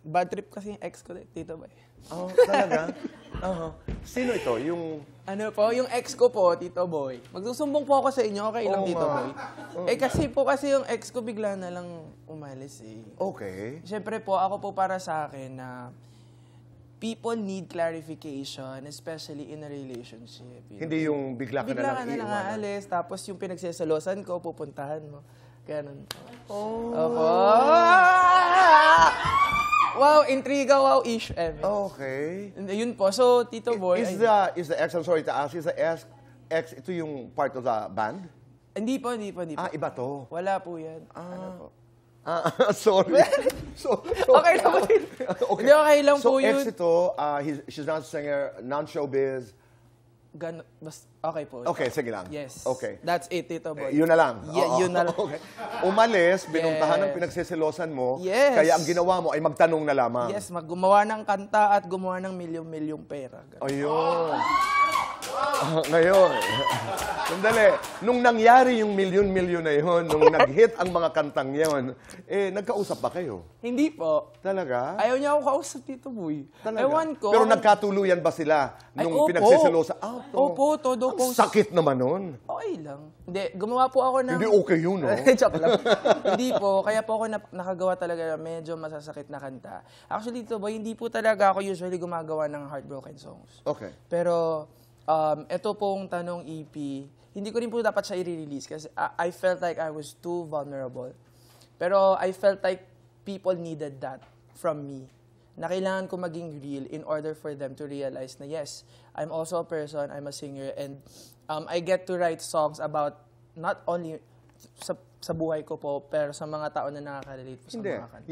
Bad trip kasi yung ex ko, Tito Boy. Oh, talaga? Sino ito? Yung... Ano po, yung ex ko po, Tito Boy. Magsusumbong po ako sa inyo, okay lang, Tito Boy. Kasi yung ex ko bigla na lang umalis eh. Okay. Siyempre po, ako po para sa akin na people need clarification, especially in a relationship. Hindi yung bigla ka Bigla ka na na lang lang aalis, tapos yung pinagsasalosan ko, pupuntahan mo. Ganun po. Opo. Wow, intriga, wow, issue. Okay. Yun po. So, Tito Boy... Is the ex, I'm sorry to ask, is the ex, ito yung part of the band? Hindi po. Iba to. Wala po yan. Ano po? Sorry. Okay lang po. Hindi, okay lang po yun. So, ex ito, she's not a singer, non-showbiz. Okay po. Okay, sige lang. Yes. Okay. That's it, Tito Boy. Yun na lang. Yeah, yun na lang. Okay. Umalis, binuntahan ng pinagsiselosan mo, Yes. kaya ang ginawa mo ay magtanong na lamang. Yes, gumawa ng kanta at gumawa ng milyong-milyong pera. Ayun. Ngayon, sandali, nung nangyari yung milyon-milyon na yun, nung nag-hit ang mga kantang yun, nagkausap ba kayo? Hindi po. Talaga? Ayaw niya ako kausap, Tito Boy. Talaga? Ewan ko. Pero nagkatuluyan ba sila nung pinagsiselosa? Opo, todo po. Sakit naman nun. Okay lang. Hindi, gumawa po ako ng... Hindi okay yun, no? Joke lang. Hindi po. Kaya po ako nakagawa talaga medyo masasakit na kanta. Actually, Tito Boy, hindi po talaga ako usually gumagawa ng heartbroken songs. Okay. Pero, ito pong Tanong EP, hindi ko rin po dapat siya i-release kasi I felt like I was too vulnerable. Pero I felt like people needed that from me. Na kailangan ko maging real in order for them to realize na yes, I'm also a person, I'm a singer, and I get to write songs about not only sa buhay ko po, pero sa mga tao na nakaka-relate po sa mga kanta.